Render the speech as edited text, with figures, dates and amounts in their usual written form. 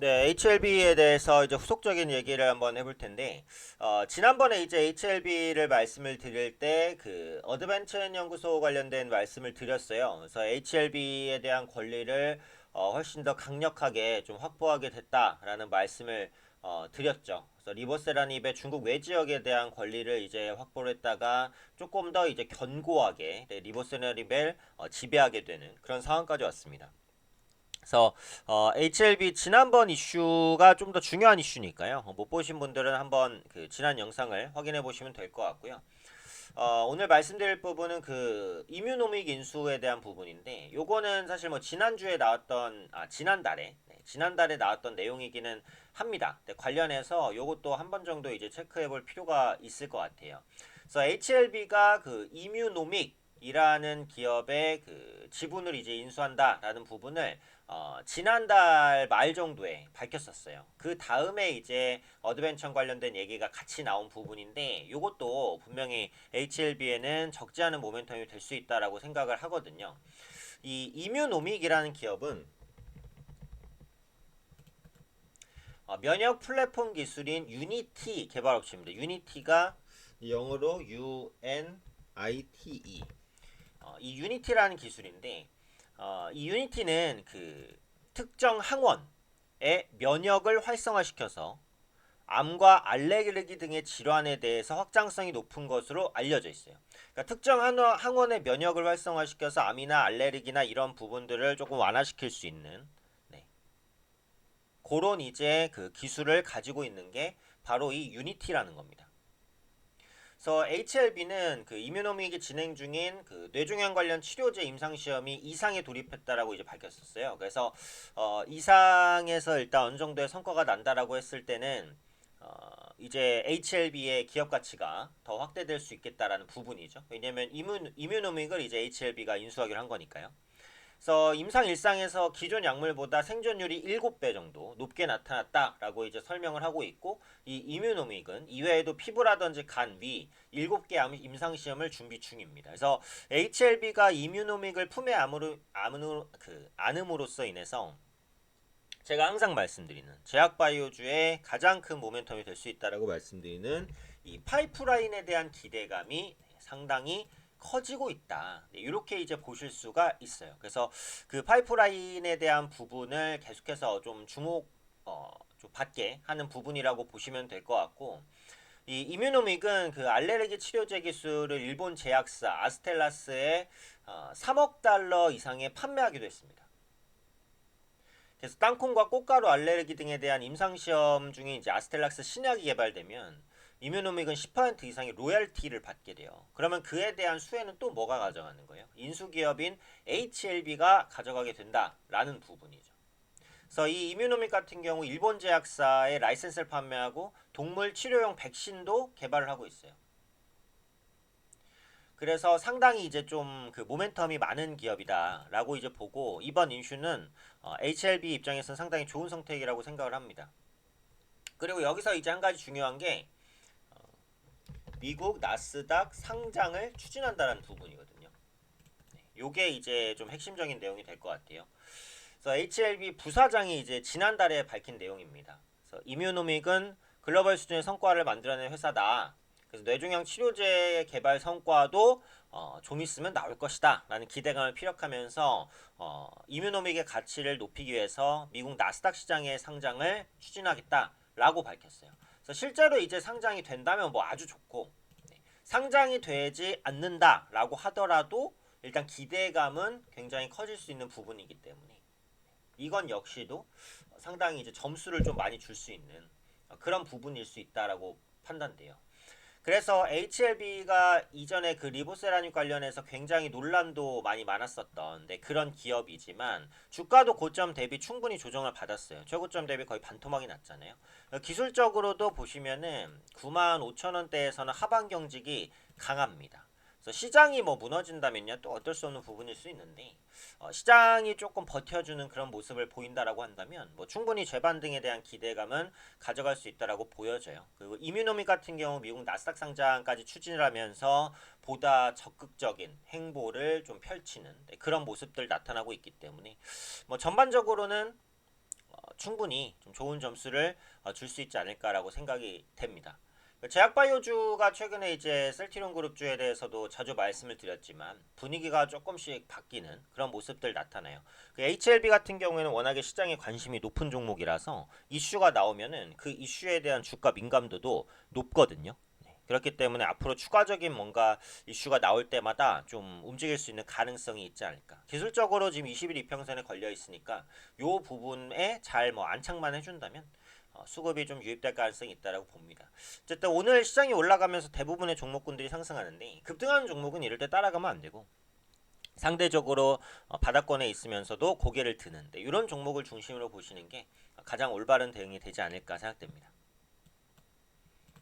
네, HLB에 대해서 이제 후속적인 얘기를 한번 해볼 텐데, 지난번에 이제 HLB를 말씀을 드릴 때, 어드벤처 연구소 관련된 말씀을 드렸어요. 그래서 HLB에 대한 권리를 훨씬 더 강력하게 좀 확보하게 됐다라는 말씀을 드렸죠. 그래서 리보세라닙의 중국 외지역에 대한 권리를 이제 확보를 했다가 조금 더 이제 견고하게 리보세라닙을 지배하게 되는 그런 상황까지 왔습니다. 그래서 HLB 지난번 이슈가 좀 더 중요한 이슈니까요. 못 보신 분들은 한번 그 지난 영상을 확인해 보시면 될 것 같고요. 오늘 말씀드릴 부분은 그 이뮤노믹 인수에 대한 부분인데, 요거는 사실 뭐 지난주에 나왔던 지난달에 나왔던 내용이기는 합니다. 네, 관련해서 요것도 한 번 정도 이제 체크해 볼 필요가 있을 것 같아요. 그래서 HLB가 그 이뮤노믹 이라는 기업의 그 지분을 이제 인수한다라는 부분을 지난달 말 정도에 밝혔었어요. 그 다음에 이제 어드벤처 관련된 얘기가 같이 나온 부분인데, 이것도 분명히 HLB에는 적지 않은 모멘텀이 될 수 있다라고 생각을 하거든요. 이 이뮤노믹이라는 기업은 면역 플랫폼 기술인 유니티 개발 업체입니다. 유니티가 영어로 UNITE. 이 유니티라는 기술인데, 이 유니티는 그 특정 항원의 면역을 활성화시켜서 암과 알레르기 등의 질환에 대해서 확장성이 높은 것으로 알려져 있어요. 그러니까 특정 항원의 면역을 활성화시켜서 암이나 알레르기나 이런 부분들을 조금 완화시킬 수 있는, 네, 그런 이제 그 기술을 가지고 있는 게 바로 이 유니티라는 겁니다. 그래서 HLB는 그 이뮤노믹이 진행 중인 그 뇌종양 관련 치료제 임상 시험이 이상에 돌입했다라고 이제 밝혔었어요. 그래서 이상에서 일단 어느 정도의 성과가 난다라고 했을 때는 이제 HLB의 기업 가치가 더 확대될 수 있겠다라는 부분이죠. 왜냐하면 이뮤노믹을 이제 HLB가 인수하기로 한 거니까요. 그래서 임상 일상에서 기존 약물보다 생존율이 7배 정도 높게 나타났다라고 이제 설명을 하고 있고, 이 이뮤노믹은 이외에도 피부라든지 간, 위 7개 임상 시험을 준비 중입니다. 그래서 HLB가 이뮤노믹을 품에 안음으로써 인해서 제가 항상 말씀드리는 제약바이오주의 가장 큰 모멘텀이 될 수 있다라고 말씀드리는 이 파이프라인에 대한 기대감이 상당히 커지고 있다. 네, 이렇게 이제 보실 수가 있어요. 그래서 그 파이프라인에 대한 부분을 계속해서 좀 좀 받게 하는 부분이라고 보시면 될 것 같고, 이 이뮤노믹은 그 알레르기 치료제 기술을 일본 제약사 아스텔라스에 3억 달러 이상에 판매하기도 했습니다. 그래서 땅콩과 꽃가루 알레르기 등에 대한 임상시험 중에 이제 아스텔락스 신약이 개발되면 이뮤노믹은 10% 이상의 로열티를 받게 돼요. 그러면 그에 대한 수혜는 또 뭐가 가져가는 거예요? 인수기업인 HLB가 가져가게 된다라는 부분이죠. 그래서 이 이뮤노믹 같은 경우 일본 제약사에 라이센스를 판매하고 동물 치료용 백신도 개발을 하고 있어요. 그래서 상당히 이제 좀 그 모멘텀이 많은 기업이다라고 이제 보고, 이번 인슈는 HLB 입장에서는 상당히 좋은 선택이라고 생각을 합니다. 그리고 여기서 이제 한 가지 중요한 게 미국 나스닥 상장을 추진한다는 부분이거든요. 요게 이제 좀 핵심적인 내용이 될 것 같아요. 그래서 HLB 부사장이 이제 지난달에 밝힌 내용입니다. 그래서 이뮤노믹은 글로벌 수준의 성과를 만들어낸 회사다. 그래서 뇌종양 치료제 개발 성과도 좀 있으면 나올 것이다 라는 기대감을 피력하면서 이뮤노믹의 가치를 높이기 위해서 미국 나스닥 시장의 상장을 추진하겠다라고 밝혔어요. 그래서 실제로 이제 상장이 된다면 뭐 아주 좋고, 상장이 되지 않는다라고 하더라도 일단 기대감은 굉장히 커질 수 있는 부분이기 때문에 이건 역시도 상당히 이제 점수를 좀 많이 줄 수 있는 그런 부분일 수 있다라고 판단돼요. 그래서 HLB가 이전에 그 리보세라늄 관련해서 굉장히 논란도 많이 많았었던 그런 기업이지만 주가도 고점 대비 충분히 조정을 받았어요. 최고점 대비 거의 반토막이 났잖아요. 기술적으로도 보시면은 95,000원대에서는 하방 경직이 강합니다. 그래서 시장이 뭐 무너진다면요 또 어쩔 수 없는 부분일 수 있는데, 시장이 조금 버텨주는 그런 모습을 보인다라고 한다면 뭐 충분히 재반등에 대한 기대감은 가져갈 수 있다라고 보여져요. 그리고 이뮤노믹 같은 경우 미국 나스닥 상장까지 추진을 하면서 보다 적극적인 행보를 좀 펼치는 그런 모습들 나타나고 있기 때문에 뭐 전반적으로는 충분히 좀 좋은 점수를 줄 수 있지 않을까라고 생각이 됩니다. 제약바이오주가 최근에 이제 셀트리온 그룹주에 대해서도 자주 말씀을 드렸지만 분위기가 조금씩 바뀌는 그런 모습들 나타나요. HLB 같은 경우에는 워낙에 시장에 관심이 높은 종목이라서 이슈가 나오면은 그 이슈에 대한 주가 민감도도 높거든요. 그렇기 때문에 앞으로 추가적인 뭔가 이슈가 나올 때마다 좀 움직일 수 있는 가능성이 있지 않을까. 기술적으로 지금 20일 이평선에 걸려 있으니까 요 부분에 잘 뭐 안착만 해준다면 수급이 좀 유입될 가능성이 있다라고 봅니다. 어쨌든 오늘 시장이 올라가면서 대부분의 종목군들이 상승하는데 급등하는 종목은 이럴 때 따라가면 안 되고 상대적으로 바닥권에 있으면서도 고개를 드는데 이런 종목을 중심으로 보시는 게 가장 올바른 대응이 되지 않을까 생각됩니다.